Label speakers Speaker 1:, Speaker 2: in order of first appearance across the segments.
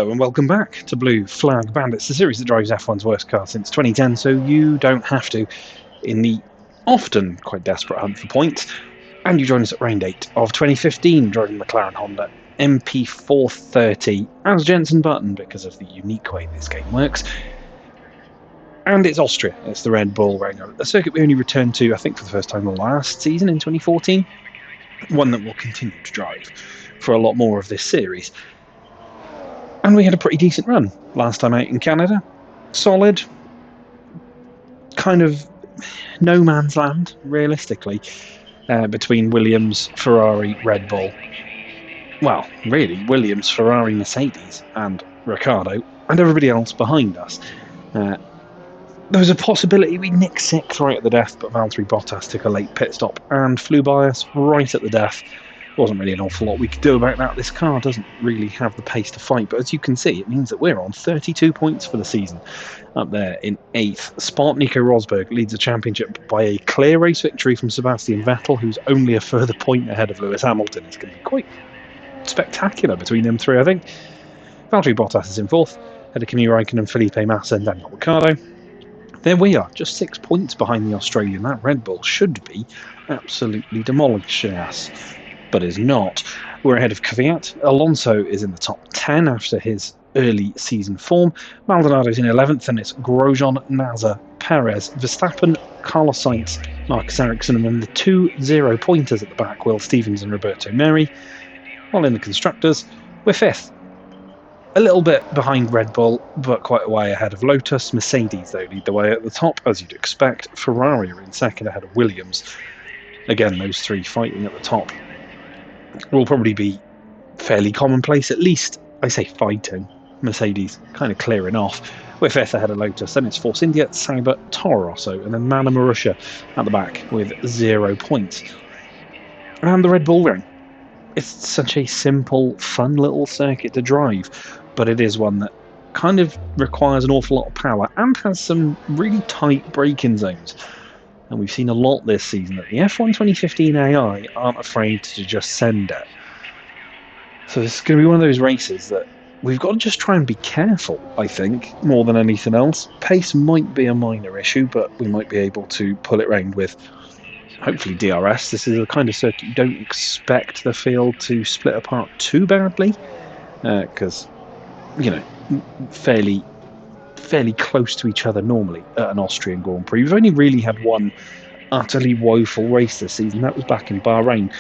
Speaker 1: Hello and welcome back to Blue Flag Bandits, the series that drives F1's worst car since 2010, so you don't have to in the often quite desperate hunt for points. And you join us at round 8 of 2015, driving McLaren Honda MP430 as Jensen Button because of the unique way this game works. And it's Austria, it's the Red Bull Ring, a circuit we only returned to, I think, for the first time last season in 2014. One that we'll continue to drive for a lot more of this series. And we had a pretty decent run last time out in Canada. Solid, kind of no man's land, realistically, between Williams, Ferrari, Red Bull. Well, really, Williams, Ferrari, Mercedes, and Ricciardo, and everybody else behind us. There was a possibility we nicked sixth right at the death, but Valtteri Bottas took a late pit stop and flew by us right at the death. Wasn't really an awful lot we could do about that. This car doesn't really have the pace to fight, but as you can see, it means that we're on 32 points for the season. Up there in 8th spot, Nico Rosberg leads the championship by a clear race victory from Sebastian Vettel, who's only a further point ahead of Lewis Hamilton. It's going to be quite spectacular between them three, I think. Valtteri Bottas is in 4th, ahead of Kimi Räikkönen, Felipe Massa and Daniel Ricciardo. There we are, just 6 points behind the Australian. That Red Bull should be absolutely demolishing us, but is not. We're ahead of Kvyat. Alonso is in the top 10 after his early season form. Maldonado's in 11th, and it's Grosjean, Nasser, Perez, Verstappen, Carlos Sainz, Marcus Ericsson, and then the 2 0-pointers at the back, Will Stevens and Roberto Neri. While in the Constructors, we're 5th. A little bit behind Red Bull, but quite a way ahead of Lotus. Mercedes, though, lead the way at the top, as you'd expect. Ferrari are in 2nd ahead of Williams. Again, those three fighting at the top will probably be fairly commonplace, at least, I say fighting. Mercedes kind of clearing off. We're 5th ahead of Lotus, then it's Force India, Sauber, Toro Rosso, and then Mana Marussia at the back with 0 points. And the Red Bull Ring. It's such a simple, fun little circuit to drive, but it is one that kind of requires an awful lot of power and has some really tight braking zones. And we've seen a lot this season that the F1 2015 AI aren't afraid to just send it. So this is going to be one of those races that we've got to just try and be careful, I think, more than anything else. Pace might be a minor issue, but we might be able to pull it round with, hopefully, DRS. This is the kind of circuit you don't expect the field to split apart too badly, because, you know, fairly close to each other normally at an Austrian Grand Prix. We've only really had one utterly woeful race this season. That was back in Bahrain.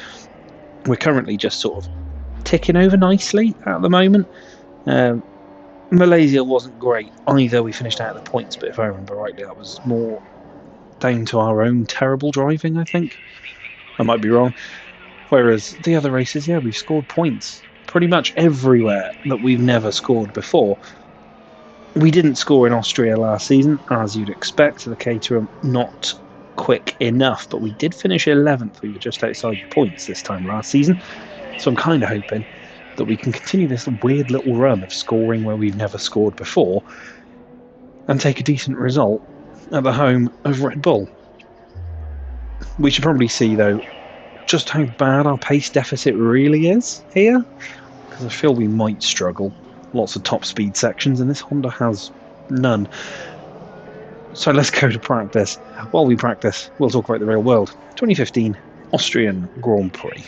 Speaker 1: We're currently just sort of ticking over nicely at the moment. Malaysia wasn't great either. We finished out of the points, but if I remember rightly, that was more down to our own terrible driving, I think. I might be wrong. Whereas the other races, yeah, we've scored points pretty much everywhere that we've never scored before. We didn't score in Austria last season, as you'd expect. The Caterham not quick enough, but we did finish 11th. We were just outside the points this time last season. So I'm kind of hoping that we can continue this weird little run of scoring where we've never scored before and take a decent result at the home of Red Bull. We should probably see, though, just how bad our pace deficit really is here, because I feel we might struggle. Lots of top speed sections, and this Honda has none. So let's go to practice. While we practice, we'll talk about the real world. 2015 Austrian Grand Prix.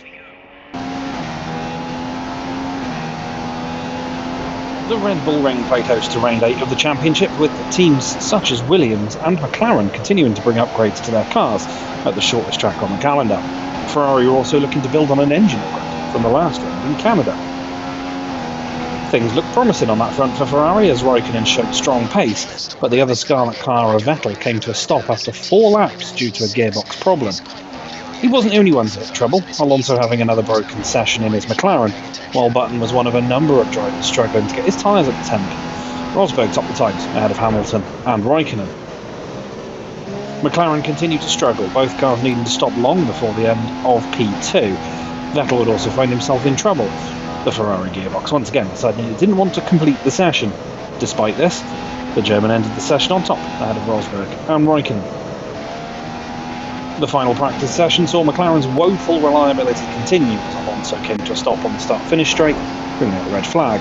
Speaker 1: The Red Bull Ring played host to round 8 of the championship, with teams such as Williams and McLaren continuing to bring upgrades to their cars at the shortest track on the calendar. Ferrari are also looking to build on an engine upgrade from the last round in Canada. Things look promising on that front for Ferrari as Räikkönen showed strong pace, but the other scarlet car of Vettel came to a stop after 4 laps due to a gearbox problem. He wasn't the only one to hit trouble, Alonso having another broken session in his McLaren, while Button was one of a number of drivers struggling to get his tyres up to temp. Rosberg topped the times ahead of Hamilton and Räikkönen. McLaren continued to struggle, both cars needing to stop long before the end of P2. Vettel would also find himself in trouble. The Ferrari gearbox once again decided it didn't want to complete the session. Despite this, the German ended the session on top ahead of Rosberg and Räikkönen. The final practice session saw McLaren's woeful reliability continue as Alonso came to a stop on the start-finish straight, bringing out the red flag.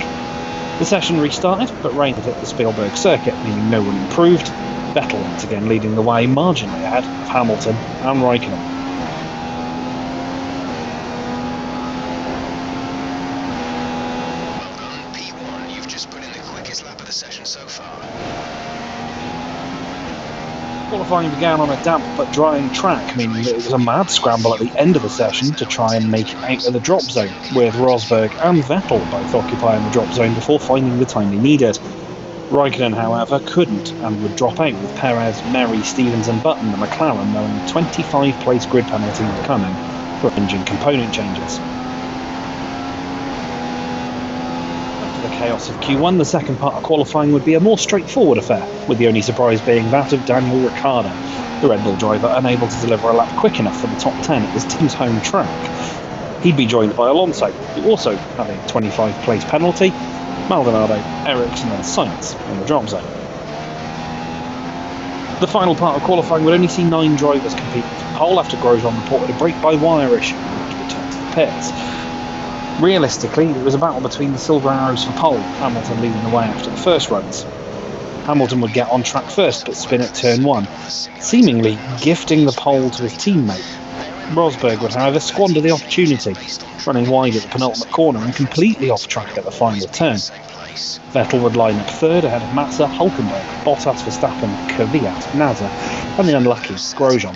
Speaker 1: The session restarted, but rain had hit the Spielberg circuit, meaning no one improved. Vettel once again leading the way, marginally ahead of Hamilton and Raikkonen.
Speaker 2: P1, you've just put in the quickest lap of the session so far.
Speaker 1: Qualifying began on a damp but drying track, meaning that it was a mad scramble at the end of the session to try and make it out of the drop zone, with Rosberg and Vettel both occupying the drop zone before finding the time they needed. Raikkonen, however, couldn't and would drop out, with Perez, Merry, Stevens and Button, the McLaren, knowing a 25-place grid penalty was coming for engine component changes. After the chaos of Q1, the second part of qualifying would be a more straightforward affair, with the only surprise being that of Daniel Ricciardo, the Red Bull driver unable to deliver a lap quick enough for the top 10 at his team's home track. He'd be joined by Alonso, who also had a 25-place penalty, Maldonado, Ericsson and Sainz in the drop zone. The final part of qualifying would only see 9 drivers compete for pole after Grosjean reported a brake-by-wire issue, which returned to the pits. Realistically, it was a battle between the Silver Arrows for pole, Hamilton leading the way after the first runs. Hamilton would get on track first but spin at turn 1, seemingly gifting the pole to his teammate. Rosberg would, however, squander the opportunity, running wide at the penultimate corner and completely off track at the final turn. Vettel would line up third ahead of Massa, Hülkenberg, Bottas, Verstappen, Kvyat, Nasser and the unlucky Grosjean.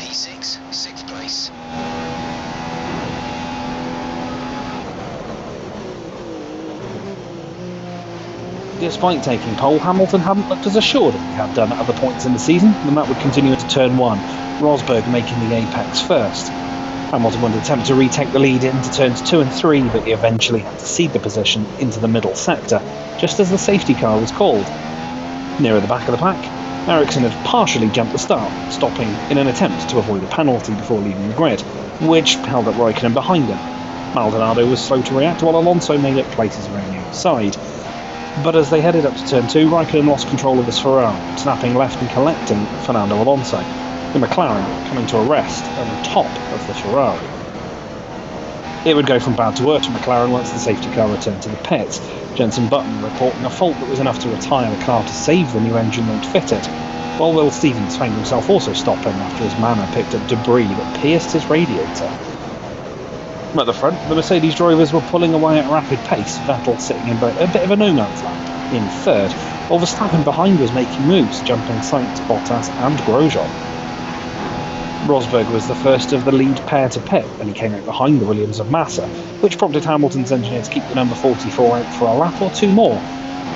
Speaker 1: Despite taking pole, Hamilton hadn't looked as assured as he had done at other points in the season, and that would continue into turn 1, Rosberg making the apex first. Hamilton would attempt to retake the lead into turns 2 and 3, but he eventually had to cede the position into the middle sector, just as the safety car was called. Nearer the back of the pack, Ericsson had partially jumped the start, stopping in an attempt to avoid a penalty before leaving the grid, which held up Raikkonen behind him. Maldonado was slow to react, while Alonso made up places around the outside. But as they headed up to turn 2, Raikkonen lost control of his Ferrari, snapping left and collecting Fernando Alonso, the McLaren coming to a rest on top of the Ferrari. It would go from bad to worse for McLaren once the safety car returned to the pits, Jenson Button reporting a fault that was enough to retire the car to save the new engine they'd fitted, while Will Stevens found himself also stopping after his Manor picked up debris that pierced his radiator. At the front, the Mercedes drivers were pulling away at a rapid pace, Vettel sitting in a bit of a no-man's land in third, while Verstappen behind was making moves, jumping Sainz, Bottas and Grosjean. Rosberg was the first of the lead pair to pit, and he came out behind the Williams of Massa, which prompted Hamilton's engineer to keep the number 44 out for a lap or 2 more.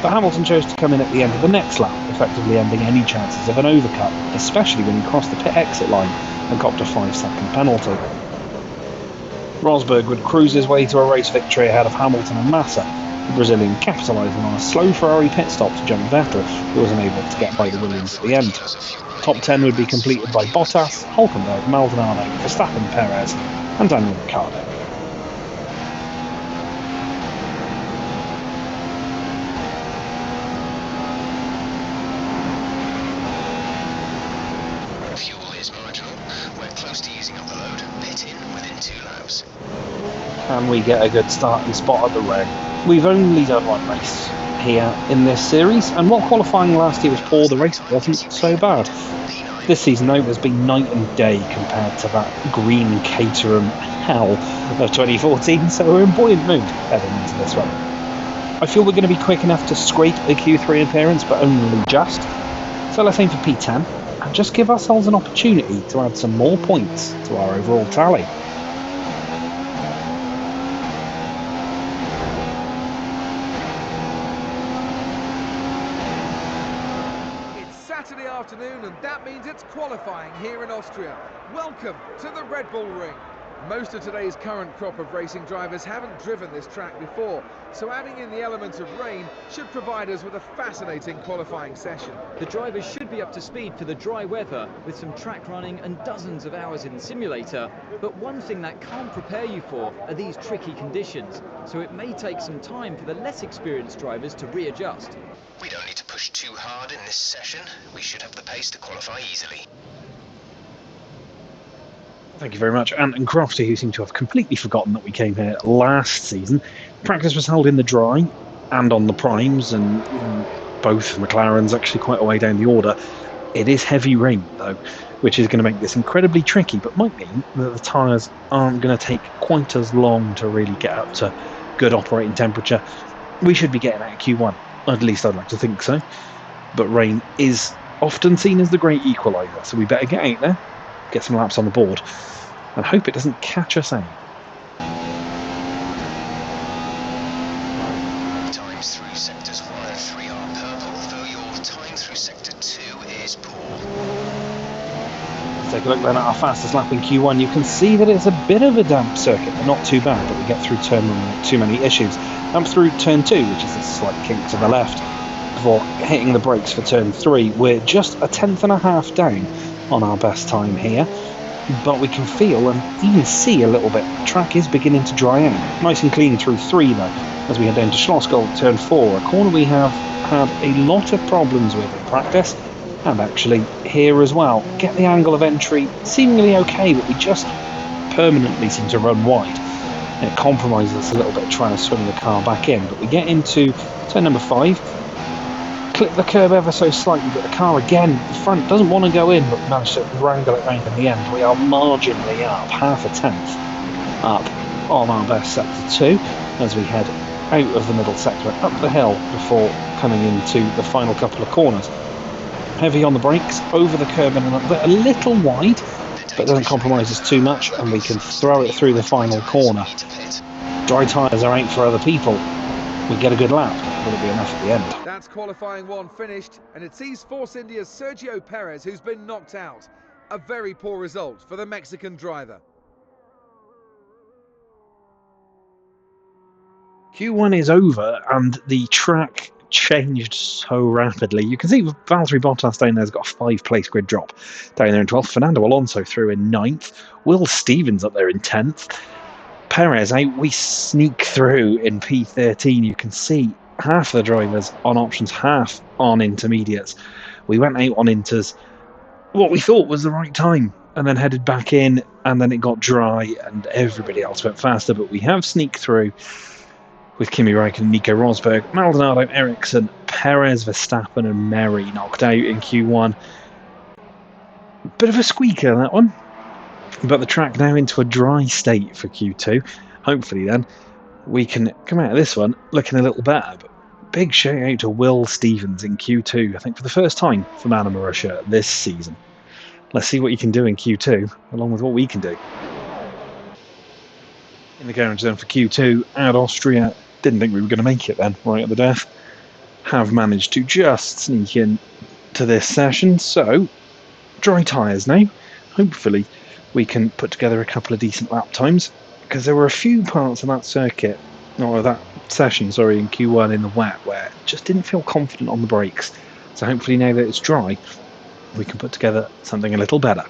Speaker 1: But Hamilton chose to come in at the end of the next lap, effectively ending any chances of an overcut, especially when he crossed the pit exit line and copped a 5-second penalty. Rosberg would cruise his way to a race victory ahead of Hamilton and Massa, the Brazilian capitalising on a slow Ferrari pit stop to jump Vettel, who was unable to get by the Williams at the end. Top 10 would be completed by Bottas, Hülkenberg, Maldonado, Verstappen, Perez and Daniel Ricciardo.
Speaker 2: Fuel is marginal. We're close to using up the load. Pit in within 2 laps.
Speaker 1: And we get a good starting spot at the ring. We've only done one race here in this series, and while qualifying last year was poor, the race wasn't so bad. This season, though, has been night and day compared to that green Caterham hell of 2014, so we're in buoyant mood heading into this one. I feel we're going to be quick enough to scrape a Q3 appearance, but only just. So let's aim for P10 and just give ourselves an opportunity to add some more points to our overall tally.
Speaker 3: Saturday afternoon, and that means it's qualifying here in Austria. Welcome to the Red Bull Ring. Most of today's current crop of racing drivers haven't driven this track before, so adding in the element of rain should provide us with a fascinating qualifying session.
Speaker 4: The drivers should be up to speed for the dry weather, with some track running and dozens of hours in the simulator. But one thing that can't prepare you for are these tricky conditions, so it may take some time for the less experienced drivers to readjust.
Speaker 2: We don't need to push too hard in this session. We should have the pace to qualify easily.
Speaker 1: Thank you very much, Ant and Crofty, who seem to have completely forgotten that we came here last season. Practice was held in the dry, and on the primes, and both McLarens actually quite a way down the order. It is heavy rain, though, which is going to make this incredibly tricky, but might mean that the tyres aren't going to take quite as long to really get up to good operating temperature. We should be getting out of Q1, at least I'd like to think so. But rain is often seen as the great equaliser, so we better get out there, get some laps on the board, and hope it doesn't catch us out.
Speaker 2: Times through sectors 1 and 3 are purple, though your time through sector 2 is poor.
Speaker 1: Let's take a look then at our fastest lap in Q1. You can see that it's a bit of a damp circuit, but not too bad, but we get through turn 1 without too many issues. And through turn 2, which is a slight kink to the left, before hitting the brakes for turn 3. We're just a tenth and a half down on our best time here, but we can feel and even see a little bit the track is beginning to dry out. Nice and clean through 3 though, as we head down to Schlossgold, turn 4, a corner we have had a lot of problems with in practice, and actually here as well. Get the angle of entry seemingly okay, but we just permanently seem to run wide. It compromises us a little bit trying to swing the car back in, but we get into turn number 5, clip the curb ever so slightly, but the car again, the front doesn't want to go in, but we managed to wrangle it round in the end. We are marginally up, half a tenth up on our best sector 2, as we head out of the middle sector and up the hill before coming into the final couple of corners. Heavy on the brakes, over the curb and a little wide, but doesn't compromise us too much, and we can throw it through the final corner. Dry tyres are out for other people. We get a good lap. Will it be enough at the end?
Speaker 3: That's qualifying 1 finished, and it sees Force India's Sergio Perez, who's been knocked out. A very poor result for the Mexican driver.
Speaker 1: Q1 is over, and the track changed so rapidly. You can see Valtteri Bottas down there's got a 5-place grid drop down there in 12th. Fernando Alonso through in 9th. Will Stevens up there in 10th. Perez out. We sneak through in P13. You can see half the drivers on options, half on intermediates. We went out on inters what we thought was the right time, and then headed back in, and then it got dry and everybody else went faster, but we have sneaked through with Kimi Räikkönen, Nico Rosberg, Maldonado, Ericsson, Perez, Verstappen and Merry knocked out in Q1. Bit of a squeaker, that one. But the track now into a dry state for Q2. Hopefully then we can come out of this one looking a little better. But big shout out to Will Stevens in Q2, I think for the first time for Man and Marussia this season. Let's see what you can do in Q2, along with what we can do. In the garage then for Q2 at Austria. Didn't think we were going to make it then, right at the death. Have managed to just sneak in to this session, so dry tyres now. Hopefully we can put together a couple of decent lap times, because there were a few parts of that circuit, or that session, sorry, in Q1 in the wet, where I just didn't feel confident on the brakes. So hopefully now that it's dry, we can put together something a little better.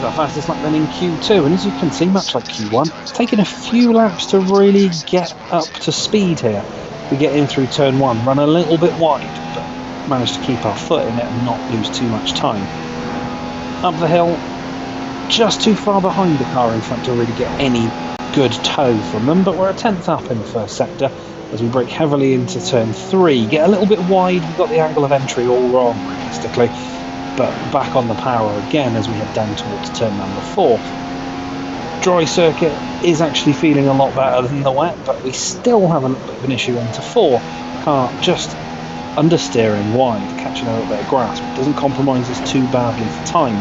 Speaker 1: Our fastest lap then in Q2, and as you can see, much like Q1, it's taken a few laps to really get up to speed here. We get in through turn 1, run a little bit wide, but managed to keep our foot in it and not lose too much time. Up the hill, just too far behind the car in front to really get any good tow from them, but we're a tenth up in the first sector as we brake heavily into turn 3, get a little bit wide. We've got the angle of entry all wrong realistically, but back on the power again as we head down towards turn number 4. Dry circuit is actually feeling a lot better than the wet, but we still have a little bit of an issue into 4. Car just understeering wide, catching a little bit of grass, but doesn't compromise us too badly for time.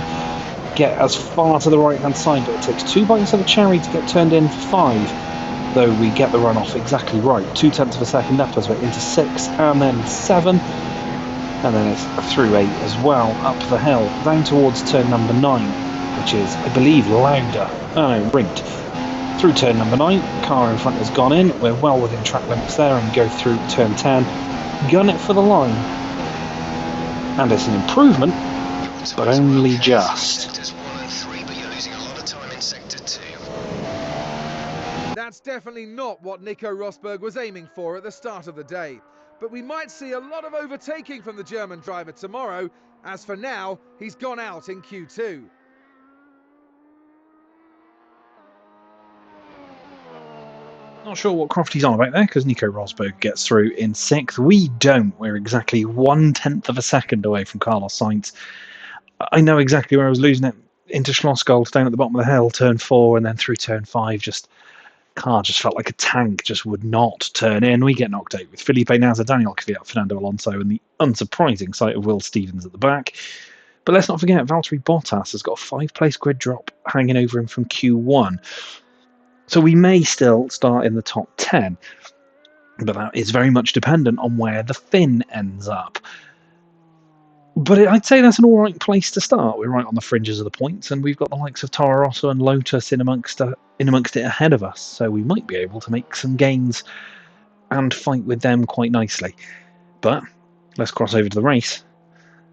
Speaker 1: Get as far to the right hand side, but it takes 2 bites of the cherry to get turned in for 5, though we get the runoff exactly right. 0.2 of a second up as we're into 6 and then 7. And then it's through 8 as well, up the hill, down towards turn number 9, which is, I believe, Lauda. Oh no, Ringt. Through turn number 9, the car in front has gone in, we're well within track limits there, and we go through turn 10, gun it for the line. And it's an improvement, but only just.
Speaker 3: That's definitely not what Nico Rosberg was aiming for at the start of the day. But we might see a lot of overtaking from the German driver tomorrow, as for now, he's gone out in Q2.
Speaker 1: Not sure what Crofty's on about there, because Nico Rosberg gets through in 6th. We don't. We're exactly 1/10 of a second away from Carlos Sainz. I know exactly where I was losing it. Into Schlossgold, down at the bottom of the hill, turn 4, and then through turn 5. Car just felt like a tank, just would not turn in. We get knocked out with Felipe Nasr, Daniel Kvyat, Fernando Alonso, and the unsurprising sight of Will Stevens at the back. But let's not forget, Valtteri Bottas has got a 5-place grid drop hanging over him from Q1. So we may still start in the top 10, but that is very much dependent on where the Finn ends up. But I'd say that's an alright place to start. We're right on the fringes of the points, and we've got the likes of Toro Rosso and Lotus in amongst it ahead of us, so we might be able to make some gains and fight with them quite nicely. But let's cross over to the race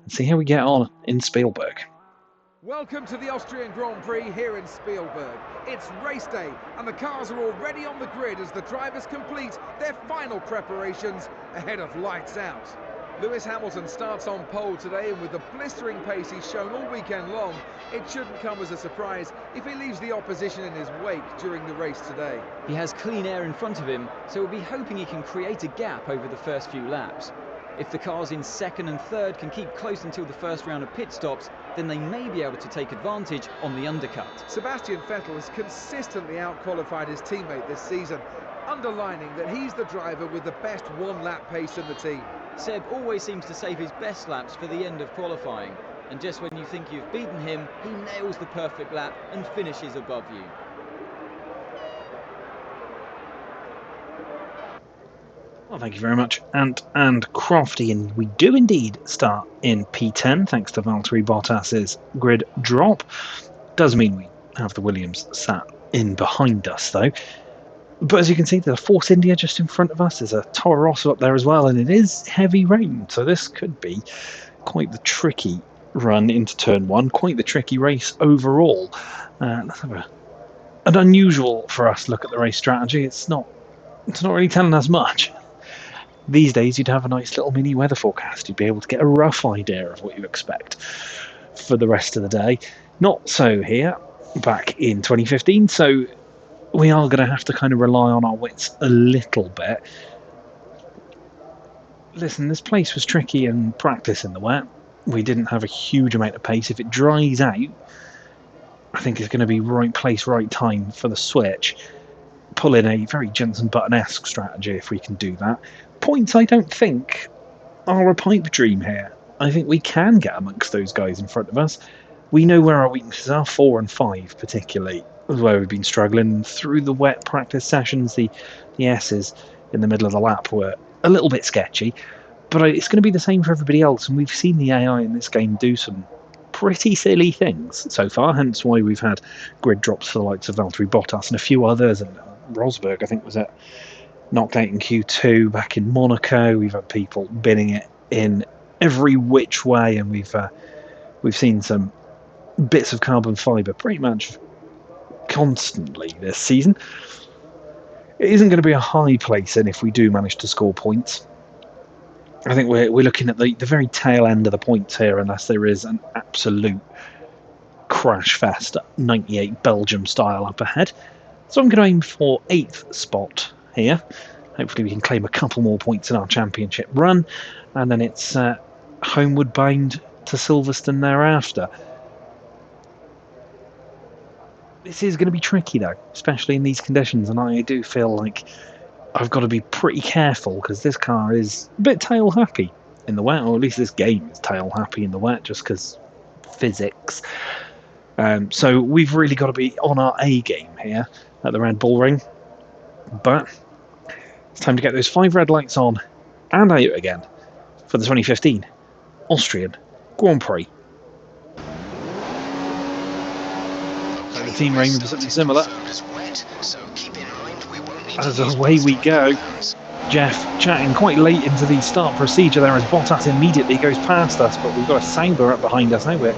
Speaker 1: and see how we get on in Spielberg.
Speaker 3: Welcome to the Austrian Grand Prix here in Spielberg. It's race day and the cars are already on the grid as the drivers complete their final preparations ahead of lights out. Lewis Hamilton starts on pole today, and with the blistering pace he's shown all weekend long, it shouldn't come as a surprise if he leaves the opposition in his wake during the race today.
Speaker 4: He has clean air in front of him, so we'll be hoping he can create a gap over the first few laps. If the cars in 2nd and 3rd can keep close until the first round of pit stops, then they may be able to take advantage on the undercut.
Speaker 3: Sebastian Vettel has consistently out-qualified his teammate this season, underlining that he's the driver with the best one-lap pace in the team.
Speaker 4: Seb always seems to save his best laps for the end of qualifying, and just when you think you've beaten him, he nails the perfect lap and finishes above you.
Speaker 1: Well, thank you very much, Ant and Crofty, and we do indeed start in P10 thanks to Valtteri Bottas's grid drop. Does mean we have the Williams sat in behind us though. But as you can see, there's a Force India just in front of us. There's a Toro Rosso up there as well, and it is heavy rain, so this could be quite the tricky run into turn 1, quite the tricky race overall. Let's have an unusual for us look at the race strategy. It's not really telling us much. These days, you'd have a nice little mini weather forecast. You'd be able to get a rough idea of what you expect for the rest of the day. Not so here, back in 2015, so we are going to have to kind of rely on our wits a little bit. Listen, this place was tricky in practice in the wet. We didn't have a huge amount of pace. If it dries out, I think it's going to be right place, right time for the switch. Pull in a very Jenson Button-esque strategy if we can do that. Points, I don't think, are a pipe dream here. I think we can get amongst those guys in front of us. We know where our weaknesses are, 4 and 5 particularly, where we've been struggling. Through the wet practice sessions, the S's in the middle of the lap were a little bit sketchy, but it's going to be the same for everybody else, and we've seen the AI in this game do some pretty silly things so far, hence why we've had grid drops for the likes of Valtteri Bottas and a few others, and Rosberg, I think, was knocked out in Q2 back in Monaco. We've had people binning it in every which way, and we've seen some bits of carbon fibre pretty much constantly this season. It isn't going to be a high placing if we do manage to score points. I think we're looking at the very tail end of the points here, unless there is an absolute crash fest 98 Belgium style up ahead. So I'm going to aim for 8th spot here. Hopefully we can claim a couple more points in our championship run, and then it's homeward bound to Silverstone thereafter. This is going to be tricky though, especially in these conditions, and I do feel like I've got to be pretty careful because this car is a bit tail happy in the wet, or at least this game is tail happy in the wet just because physics. So we've really got to be on our A game here at the Red Bull Ring. But it's time to get those 5 red lights on and out again for the 2015 Austrian Grand Prix. So the team range was something similar. As away we go. Jeff chatting quite late into the start procedure there as Bottas immediately goes past us, but we've got a Sauber up behind us now. We're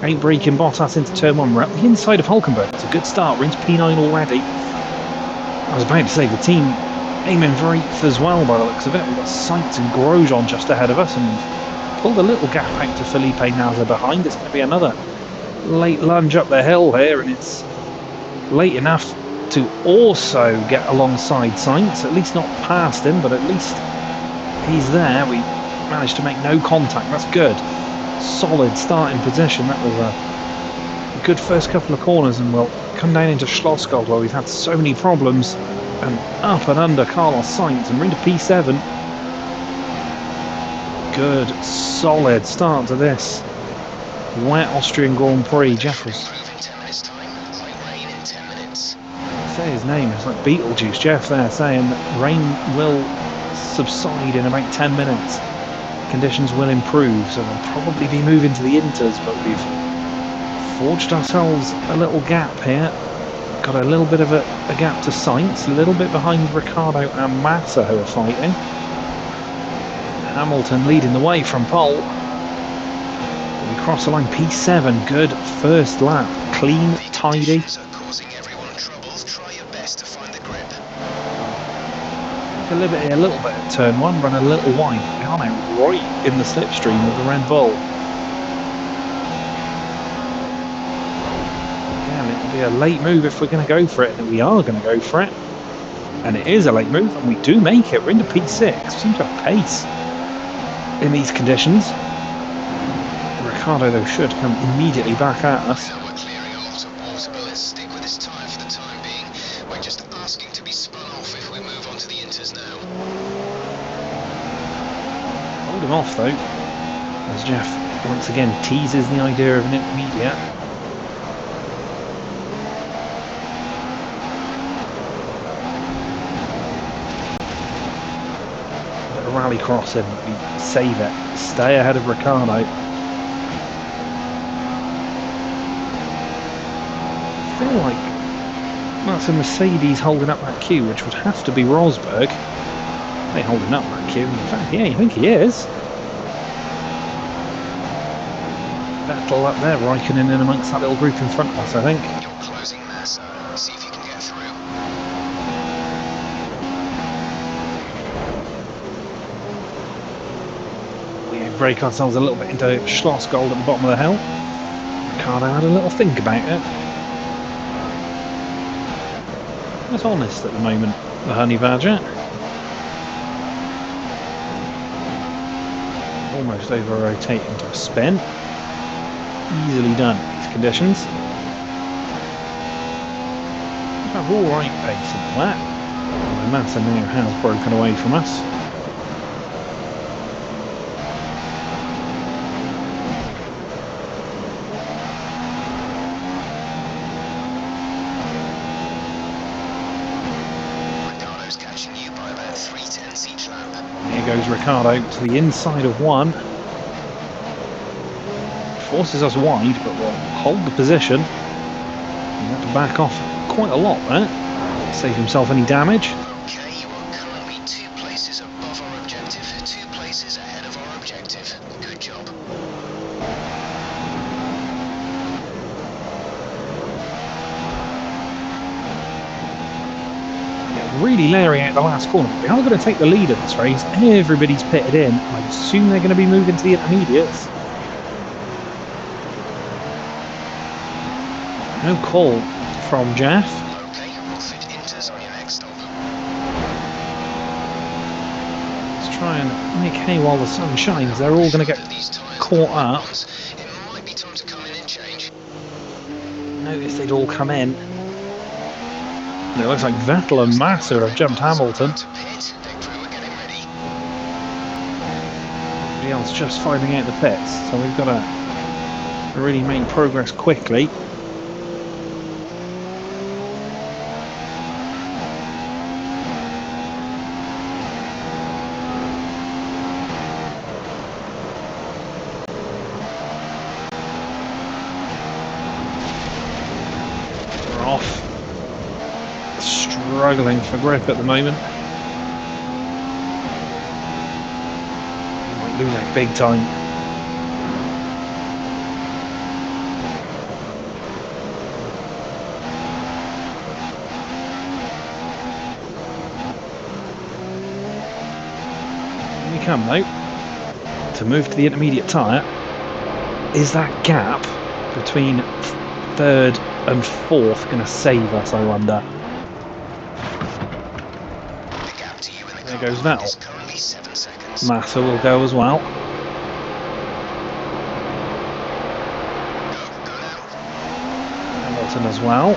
Speaker 1: out-braking Bottas into turn 1. We're at the inside of Hulkenberg. It's a good start. We're into P9 already. I was about to say the team aiming for 8th as well by the looks of it. We've got Sainz and Grosjean just ahead of us, and we've pulled a little gap out to Felipe Nasr behind. It's going to be another late lunge up the hill here, and it's late enough to also get alongside Sainz, at least not past him, but at least he's there. We managed to make no contact, that's good. Solid starting position, that was a good first couple of corners, and we'll come down into Schlossgold where we've had so many problems, and up and under Carlos Sainz, and we're into P7. Good, solid start to this wet Austrian Grand Prix. Jeff was say his name, it's like Beetlejuice. Jeff there saying that rain will subside in about 10 minutes. Conditions will improve, so we'll probably be moving to the Inters, but we've forged ourselves a little gap here. Got a little bit of a gap to Sainz, a little bit behind Ricciardo and Massa who are fighting. Hamilton leading the way from pole. We cross the line, P7, good first lap, clean, tidy. A little bit at turn 1, run a little wide. We are now right in the slipstream of the Red Bull. Again, it'll be a late move if we're going to go for it, and we are going to go for it. And it is a late move, and we do make it. We're into P6. We seem to have pace in these conditions. Ricciardo, though, should come immediately back at us. Hold him off, though, as Jeff once again teases the idea of an intermediate. Bit of rally crossing, we save it, stay ahead of Ricciardo. I feel like that's a Mercedes holding up that queue, which would have to be Rosberg. They holding up that queue. In fact, yeah, I think he is. Vettel up there, Raikkonen in amongst that little group in front of us, I think.
Speaker 2: You're closing there, so see if you can get through.
Speaker 1: We break ourselves a little bit into Schlossgold at the bottom of the hill. Ricciardo had a little think about it. That's honest at the moment, the Honey Badger. Almost over rotating to a spin. Easily done in these conditions. We have alright pace in that. And Massa now has broken away from us.
Speaker 2: Ricardo's catching you by about 3/10 each lap.
Speaker 1: Here goes Ricciardo to the inside of one. Forces us wide, but we'll hold the position. He had to back off quite a lot there. Save himself any damage.
Speaker 2: Okay, you are currently 2 places above our objective, 2 places ahead of our objective. Good job.
Speaker 1: Yeah, really layering out the last corner. We are going to take the lead of this race. Everybody's pitted in. I assume they're going to be moving to the intermediates. No call from Jeff.
Speaker 2: Okay, we'll fit Inters on your next stop.
Speaker 1: Let's try and make hay while the sun shines. They're all going to get caught up.
Speaker 2: It might be time to come in and change.
Speaker 1: Notice they'd all come in. It looks like Vettel and Massa have jumped Hamilton.
Speaker 2: To pit, their crew are getting ready.
Speaker 1: Everybody else just finding out the pits, so we've got to really make progress quickly. We're off. Struggling for grip at the moment. Might lose that big time. Here we come though. To move to the intermediate tyre. Is that gap between third and fourth going to save us, I wonder? There goes Vettel.
Speaker 2: Is currently 7 seconds.
Speaker 1: Massa will go as well.
Speaker 2: Go now.
Speaker 1: Hamilton as well.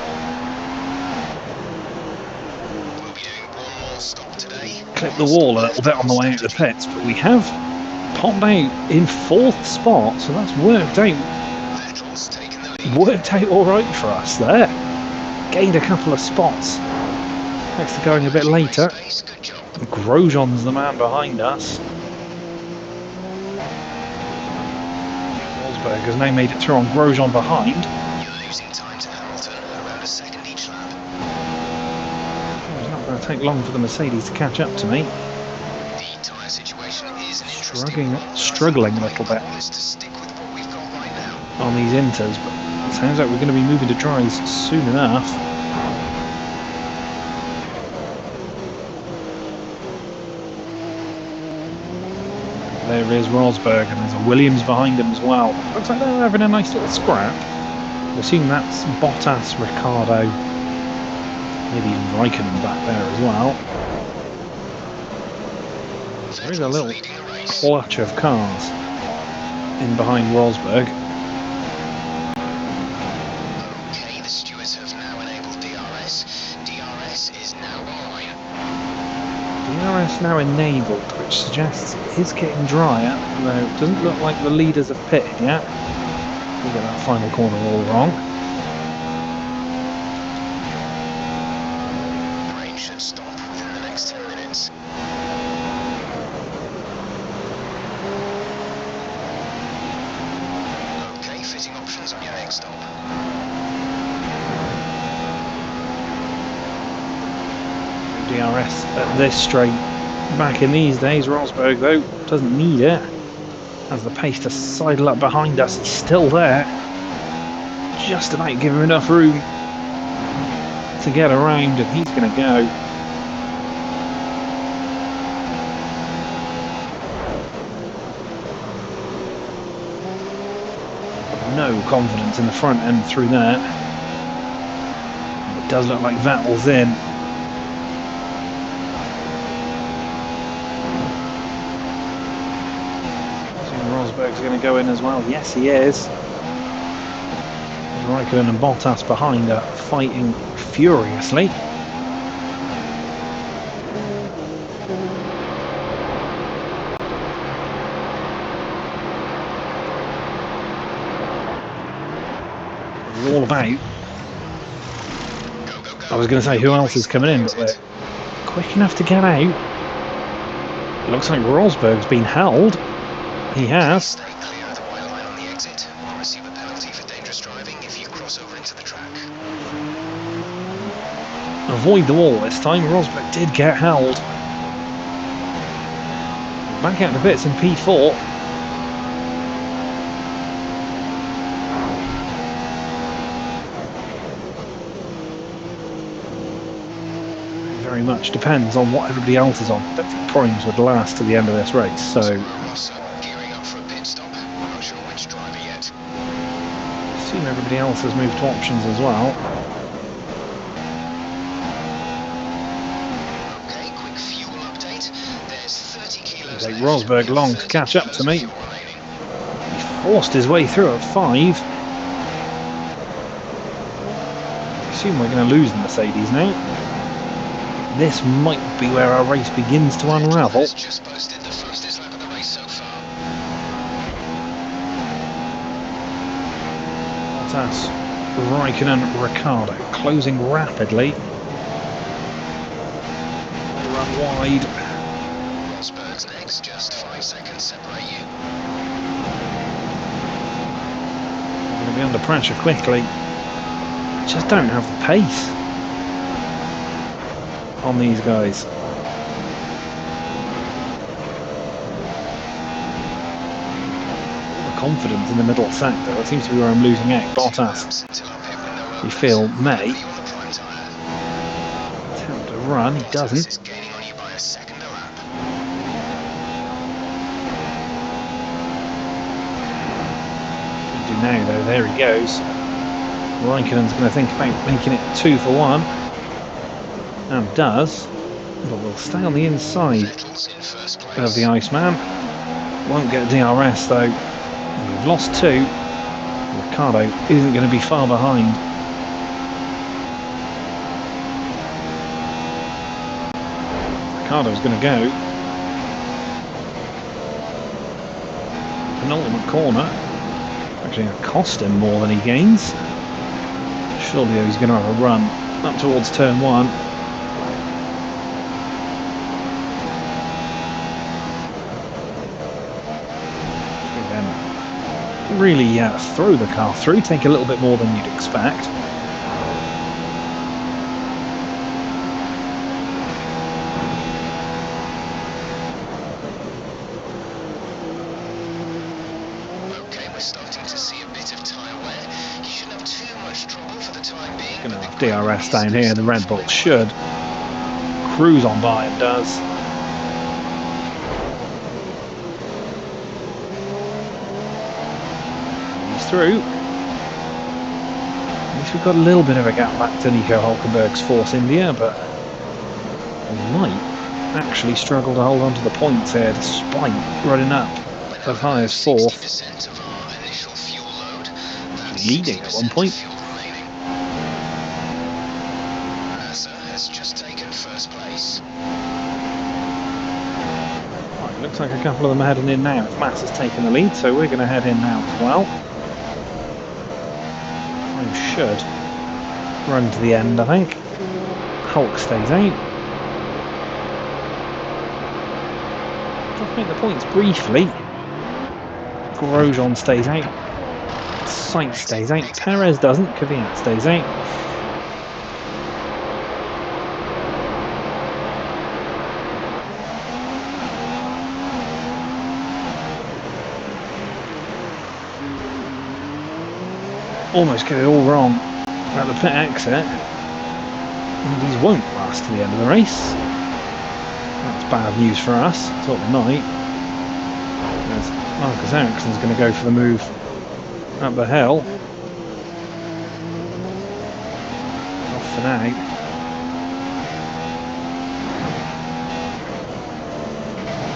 Speaker 2: We'll be doing one more stop today.
Speaker 1: Clip the wall a little bit on the way out of the pits, but we have popped out in 4th spot, so that's worked out
Speaker 2: Vettel's taken the lead.
Speaker 1: worked out all right for us there. Gained a couple of spots. Thanks to going a bit later.
Speaker 2: Pace, good job.
Speaker 1: Grosjean's the man behind us. Rosberg has now made it through on Grosjean behind.
Speaker 2: You're losing time to Hamilton, around a second each lap.
Speaker 1: It's not going to take long for the Mercedes to catch up to me.
Speaker 2: The tyre situation is an interesting one.
Speaker 1: Struggling a little bit
Speaker 2: Is to stick with what we've got right now.
Speaker 1: on these inters, but it sounds like we're going to be moving to dries soon enough. There is Rosberg, and there's a Williams behind him as well. Looks like they're having a nice little scrap. I assume that's Bottas, Ricciardo, maybe even Raikkonen back there as well. There is a little
Speaker 2: Leading the race.
Speaker 1: clutch of cars in behind Rosberg.
Speaker 2: Okay, the stewards have now enabled DRS. DRS is now online.
Speaker 1: DRS now enabled, which suggests it is getting drier, though it doesn't look like the leaders have pitted yet. We'll get that final corner all wrong.
Speaker 2: The rain should stop within the next 10 minutes. Okay, fitting options on your next stop.
Speaker 1: DRS at this straight. Back in these days, Rosberg though doesn't need it. As the pace to sidle up behind us is still there. Just about give him enough room to get around, and he's going to go. No confidence in the front end through there. It does look like Vettel's in. Rosberg's going to go in as well. Yes, he is. Raikkonen and Bottas behind are fighting furiously. It's all about. I was going to say who else is coming in, but they're quick enough to get out. Looks like Rosberg's been held. He has.
Speaker 2: Stay clear of the white line on the exit. You'll receive a penalty for dangerous driving if you cross over into the track.
Speaker 1: Avoid the wall this time. Rosberg did get held. Back out the bits in P4. Very much depends on what everybody else is on. I don't think Primes would last to the end of this race, so
Speaker 2: Gearing up for a pit stop. I'm not sure which driver yet.
Speaker 1: assume everybody else has moved to options as well.
Speaker 2: Okay, quick fuel update. There's 30 kilos
Speaker 1: Take
Speaker 2: left.
Speaker 1: Rosberg long to catch up to me. He forced his way through at 5. I assume we're going to lose the Mercedes now. This might be where our race begins to unravel.
Speaker 2: Just posted the fastest lap of the race so far.
Speaker 1: Bottas, Raikkonen, Ricciardo closing rapidly. They run wide.
Speaker 2: Rosberg's next, just 5 seconds separate you.
Speaker 1: They're going to be under pressure quickly. Just don't have the pace on these guys. All the confidence in the middle sector. That seems to be where I'm losing out. Bottas, you feel, may attempt to run. He doesn't.
Speaker 2: Is gaining on you by a second a lap.
Speaker 1: Do now though, there he goes. Raikkonen's going to think about making it 2 for 1, and does. But we'll stay on the inside
Speaker 2: Vettels in first place.
Speaker 1: of the Iceman. Won't get DRS though. We've lost 2. Ricardo isn't going to be far behind. Ricardo's going to go. Penultimate corner. Actually going to cost him more than he gains. Surely he's going to have a run up towards turn 1. Then really throw the car through, take a little bit more than you'd expect.
Speaker 2: Okay, we're starting to see a bit of tyre wear. You shouldn't have too much trouble for the time being.
Speaker 1: Going to have DRS down here. The Red Bull should cruise on by and does. He's through. At least we've got a little bit of a gap back to Nico Hulkenberg's Force India, but we might actually struggle to hold on to the points here despite running up as high as 4th.
Speaker 2: 60% of our initial fuel load. That's
Speaker 1: Leading at one point.
Speaker 2: 60% fuel remaining. NASA has just taken first place.
Speaker 1: Right, looks like a couple of them are heading in now. Mass has taken the lead, so we're going to head in now as well. I should run to the end, I think. Hulk stays out. Just make the points briefly. Grosjean stays out. Sainz stays out. Perez doesn't. Kvyat stays out. Almost get it all wrong at the pit exit. And these won't last to the end of the race. That's bad news for us. Thought they might. There's Marcus Ericsson's going to go for the move up the hill. Off for now.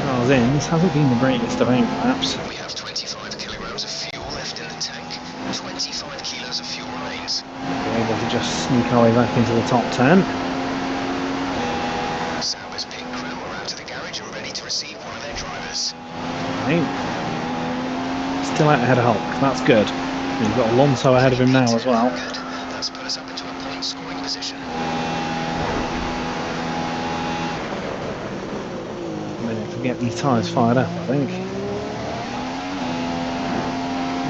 Speaker 1: Carl's ins hasn't been the greatest of outlaps.
Speaker 2: We have 25 kilograms of fuel left in the tank. 25 kilos of fuel remains.
Speaker 1: We're able to just sneak our way back into the top 10.
Speaker 2: Sauber's pit crew are out of the garage and ready to receive one of their drivers.
Speaker 1: Right. Still out ahead of Hulk, that's good. We've got Alonso ahead of him now as well.
Speaker 2: Good. That's put us up into a point scoring position.
Speaker 1: A minute to get these tyres fired up, I think.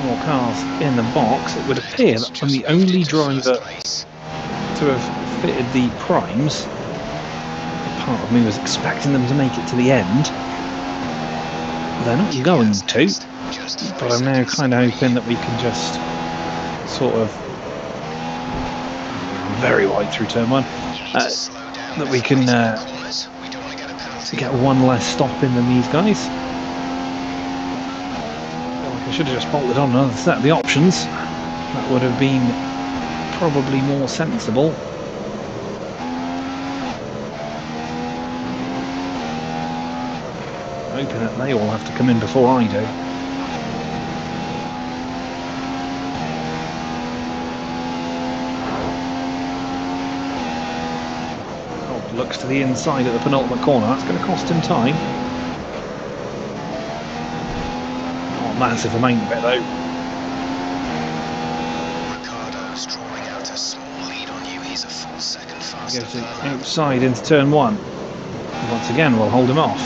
Speaker 1: More cars in the box. It would appear that I'm the only driver to have fitted the primes. Part of me was expecting them to make it to the end. They're not going to, but I'm now kind of hoping that we can just sort of very wide through turn 1, that we can get one less stop in than these guys. I should have just bolted on another set of the options. That would have been probably more sensible. I'm hoping that they all have to come in before I do. Oh, looks to the inside at the penultimate corner. That's going to cost him time. Massive amount of it though.
Speaker 2: Ricardo's drawing out a small lead on you. He's a full second faster.
Speaker 1: Goes outside into turn 1. Once again, we'll hold him off.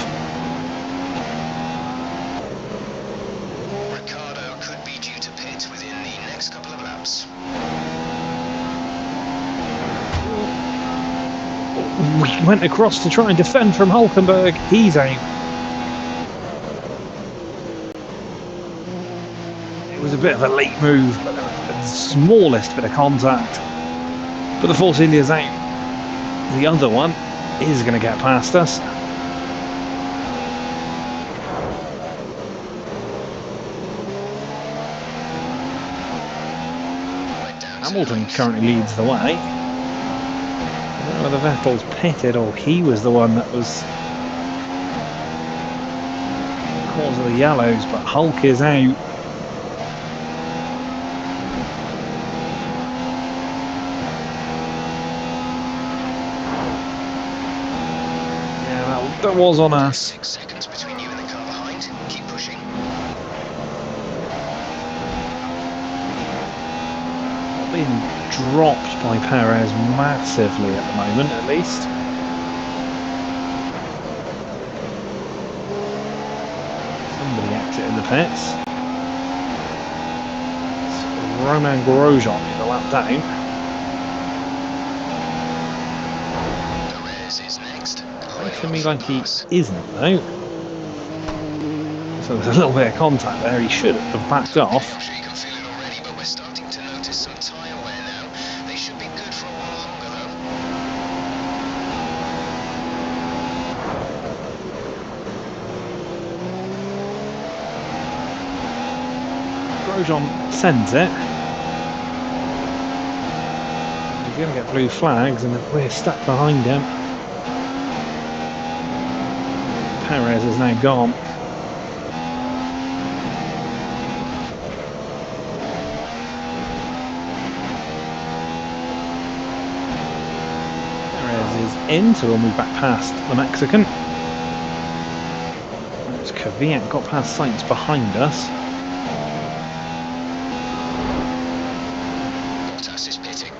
Speaker 2: Ricardo could be due to pit within the next couple of laps.
Speaker 1: We went across to try and defend from Hulkenberg. He's out. It was a bit of a late move, but the smallest bit of contact. But the Force India's out. The other one is going to get past us. Hamilton currently leads the way. whether Vettel's pitted or he was the one that was the cause of the yellows, but Hulk is out. Yeah, that was on us.
Speaker 2: 6 seconds between you and the car behind. Keep pushing.
Speaker 1: Being dropped by Perez massively at the moment, at least. Somebody exiting the pits. It's Roman Grosjean in the lap down.
Speaker 2: Perez is next.
Speaker 1: Looks to me like he isn't though. So there's a little bit of contact there. He should have backed off.
Speaker 2: I'm sure you can feel it already, but we're starting to notice some tyre wear now. They should be good for a while longer though.
Speaker 1: Grosjean sends it. He's going to get blue flags, and we're stuck behind him. Perez is now gone. Into will move back past the Mexican. That's Kvyat got past Sainz behind us.
Speaker 2: Bottas is pitting.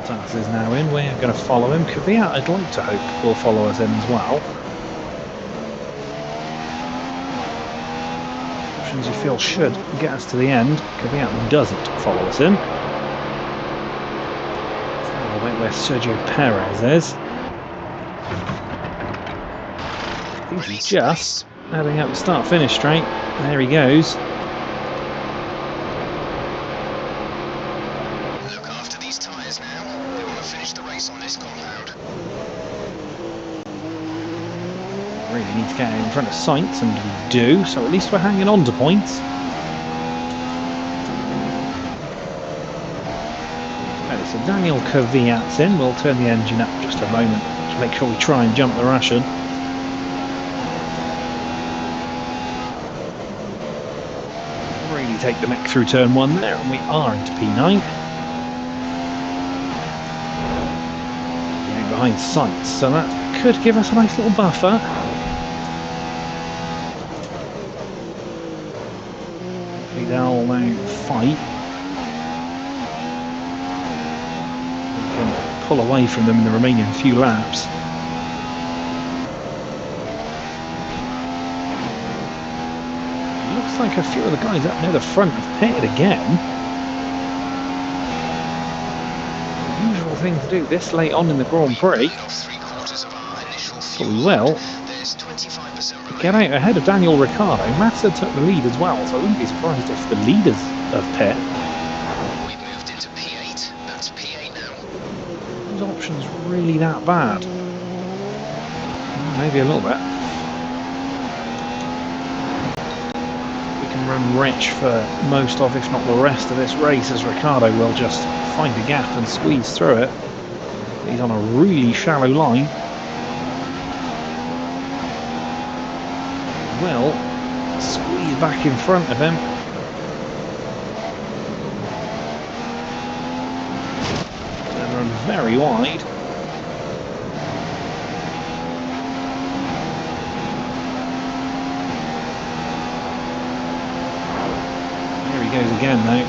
Speaker 1: Bottas is now in. We're going to follow him. Kvyat, I'd like to hope, will follow us in as well. Options you feel should get us to the end. Kvyat doesn't follow us in. So we'll wait where Sergio Perez is. I think he's just heading up the start-finish straight. There he goes.
Speaker 2: Look after these tyres now. They want to finish the race on this compound.
Speaker 1: Really need to get in front of Sainz, and we do, so at least we're hanging on to points. Okay, so Daniel Kvyat's in. We'll turn the engine up just a moment to make sure we try and jump the ration. Take the mech through turn 1 there, and we are into P9. Yeah, behind Sainz, so that could give us a nice little buffer. They'll now fight. We can pull away from them in the remaining few laps. Like a few of the guys up near the front have pitted again. Usual thing to do this late on in the Grand Prix. But we will. Get out ahead of Daniel Ricciardo. Massa took the lead as well, so I wouldn't be surprised if the leaders of pit.
Speaker 2: We've moved into P8. That's P8 now.
Speaker 1: Those options really that bad? Maybe a little bit. Run rich for most of, if not the rest of this race, as Ricciardo will just find a gap and squeeze through it. He's on a really shallow line. Will squeeze back in front of him. And run very wide. Goes again now.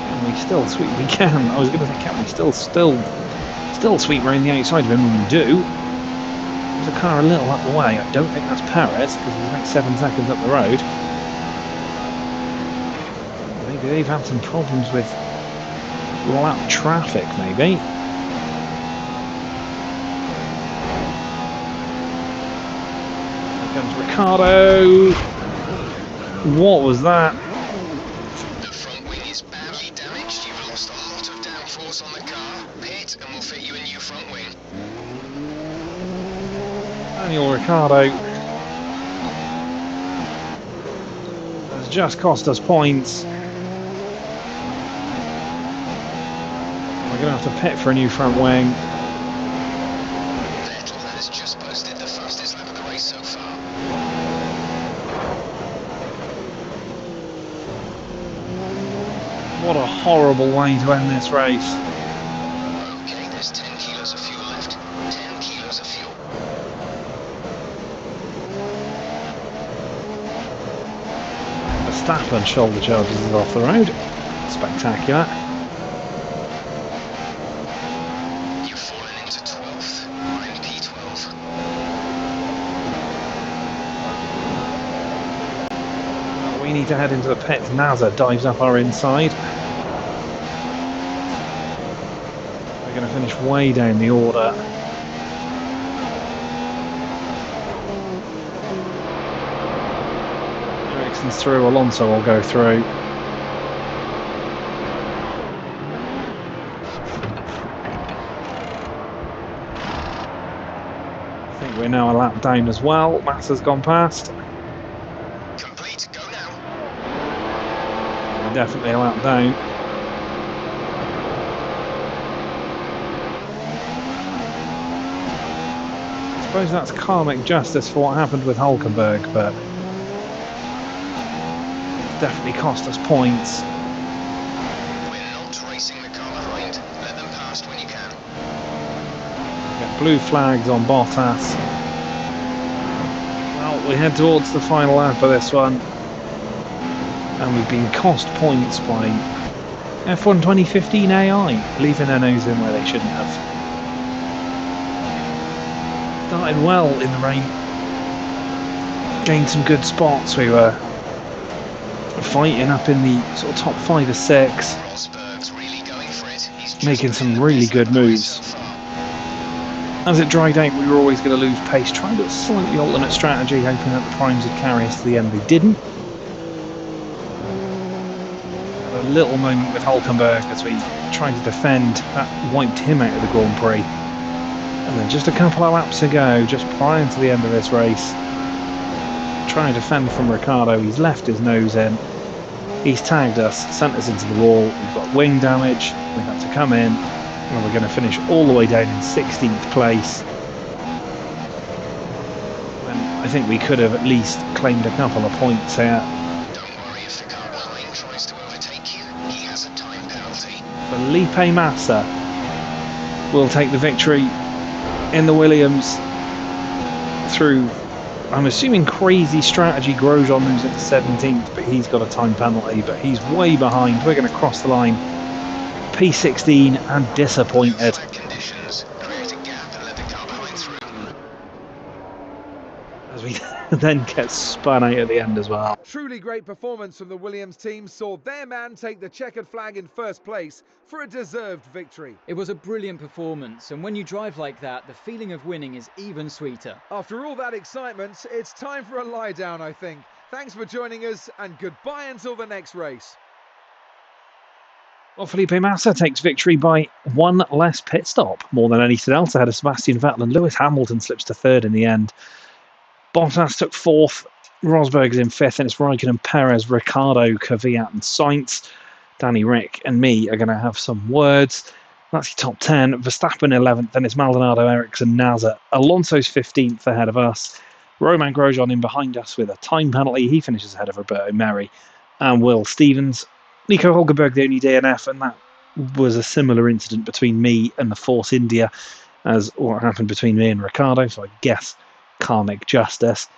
Speaker 1: Can we still sweep? We can. I was going to say, can we still sweep around the outside of him? And we do. There's a car a little up the way. I don't think that's Perez because he's about 7 seconds up the road. Maybe they've had some problems with lap traffic. Maybe. Here comes Ricciardo. What was that?
Speaker 2: The front wing is badly damaged. You've lost a lot of downforce on the car. Pit and we'll fit you a new front wing.
Speaker 1: Daniel Ricciardo has just cost us points. We're going to have to pit for a new front wing.
Speaker 2: Vettel has just posted the fastest lap of the race so far.
Speaker 1: What a horrible way to end this race.
Speaker 2: Okay, there's 10 kilos of fuel left. 10 kilos of fuel.
Speaker 1: Verstappen shoulder charges us off the road. Spectacular.
Speaker 2: You've fallen into 12th. I'm P12.
Speaker 1: We need to head into the pits. Nazar dives up our inside. We're going to finish way down the order. Ericsson's through, Alonso will go through. I think we're now a lap down as well. Massa's gone past.
Speaker 2: Complete, go now.
Speaker 1: We're definitely a lap down. I suppose that's karmic justice for what happened with Hulkenberg, but it's definitely cost us points.
Speaker 2: We're not racing the car behind. Let them past when you can.
Speaker 1: Get blue flags on Bottas. Well, we head towards the final lap of this one, and we've been cost points by F1 2015 AI, leaving their nose in where they shouldn't have. Started well in the rain, gained some good spots. We were fighting up in the sort of top 5 or 6,
Speaker 2: Rosberg's really going for it. He's just
Speaker 1: making
Speaker 2: been
Speaker 1: some
Speaker 2: the
Speaker 1: really
Speaker 2: best
Speaker 1: good
Speaker 2: of the race
Speaker 1: moves.
Speaker 2: so far.
Speaker 1: As it dried out, we were always going to lose pace. Tried a slightly alternate strategy, hoping that the primes would carry us to the end. They didn't. Had a little moment with Hulkenberg as we tried to defend. That wiped him out of the Grand Prix. And then just a couple of laps ago, just prior to the end of this race, trying to defend from Ricciardo, he's left his nose in. He's tagged us, sent us into the wall. We've got wing damage. We've had to come in. And we're going to finish all the way down in 16th place. And I think we could have at least claimed a couple of points here.
Speaker 2: Don't worry if the car behind tries to overtake you. He has a time penalty.
Speaker 1: Felipe Massa will take the victory in the Williams through, I'm assuming, crazy strategy. Grosjean moves into 17th, but he's got a time penalty, but he's way behind. We're going to cross the line. P16 and disappointed.
Speaker 2: Flag conditions. Create a gap and let the car behind through.
Speaker 1: As we then get spun out at the end as well.
Speaker 3: Truly great performance from the Williams team saw their man take the checkered flag in first place for a deserved victory.
Speaker 4: It was a brilliant performance, and when you drive like that, the feeling of winning is even sweeter.
Speaker 3: After all that excitement, it's time for a lie down, I think. Thanks for joining us, and goodbye until the next race.
Speaker 1: Well, Felipe Massa takes victory by one less pit stop, more than anything else ahead of Sebastian Vettel, and Lewis Hamilton slips to third in the end. Bottas took fourth, Rosberg's in fifth, and it's Raikkonen, Perez, Ricciardo, Kvyat and Sainz. Danny, Rick and me are going to have some words. That's your top 10. Verstappen 11th, then it's Maldonado, Ericsson, Nasser. Alonso's 15th ahead of us. Romain Grosjean in behind us with a time penalty. He finishes ahead of Roberto Merri and Will Stevens. Nico Hulkenberg the only DNF, and that was a similar incident between me and the Force India as what happened between me and Ricciardo, so I guess karmic justice.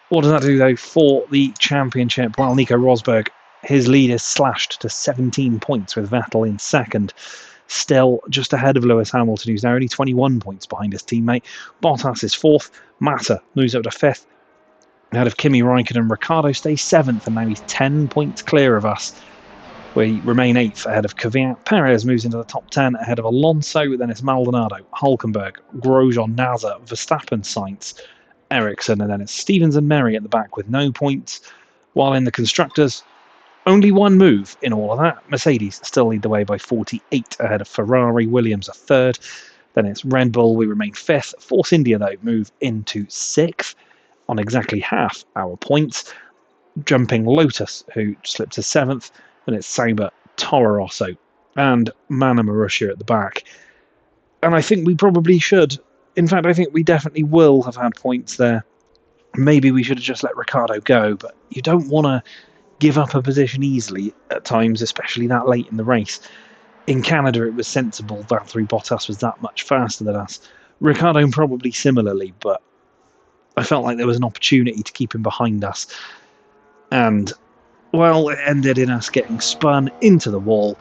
Speaker 1: What does that do though for the championship? Well, Nico Rosberg, his lead is slashed to 17 points with Vettel in second, still just ahead of Lewis Hamilton, who's now only 21 points behind his teammate. Bottas is fourth, Massa moves up to fifth ahead of Kimi Raikkonen. Ricciardo stays seventh, and now he's 10 points clear of us. We remain eighth ahead of Kvyat. Perez moves into the top 10 ahead of Alonso. Then it's Maldonado, Hulkenberg, Grosjean, Nasser, Verstappen, Sainz, Ericsson, and then it's Stevens and Merri at the back with no points. While in the constructors, only one move in all of that. Mercedes still lead the way by 48 ahead of Ferrari. Williams are third. Then it's Red Bull. We remain fifth. Force India, though, move into sixth on exactly half our points. Jumping Lotus, who slips to seventh. And it's Sauber, Toro Rosso, and Mana Marussia at the back. And I think we probably should. In fact, I think we definitely will have had points there. Maybe we should have just let Ricciardo go, but you don't want to give up a position easily at times, especially that late in the race. In Canada, it was sensible. Valtteri Bottas was that much faster than us. Ricciardo probably similarly, but I felt like there was an opportunity to keep him behind us. And, well, it ended in us getting spun into the wall,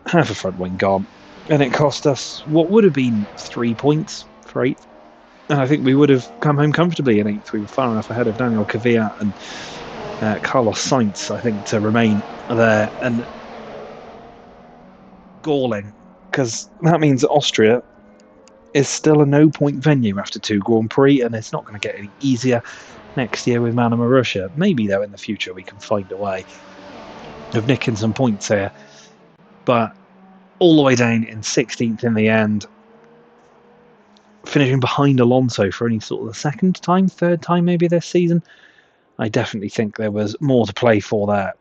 Speaker 1: half a front wing gone, and it cost us what would have been 3 points for 8th. And I think we would have come home comfortably in 8th. We were far enough ahead of Daniel Kvyat and Carlos Sainz, I think, to remain there. And galling, because that means Austria is still a no-point venue after 2 Grand Prix, and it's not going to get any easier next year with Mana Marussia. Maybe, though, in the future we can find a way of nicking some points here. But all the way down in 16th in the end, finishing behind Alonso for only sort of the third time maybe this season. I definitely think there was more to play for there.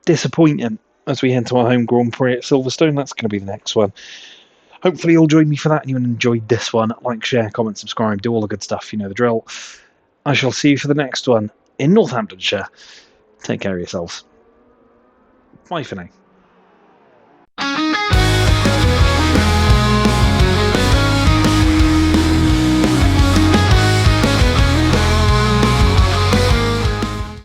Speaker 1: Disappointing as we head to our home Grand Prix at Silverstone. That's going to be the next one. Hopefully you'll join me for that and you enjoyed this one. Like, share, comment, subscribe, do all the good stuff. You know the drill. I shall see you for the next one in Northamptonshire. Take care of yourselves. Bye for now.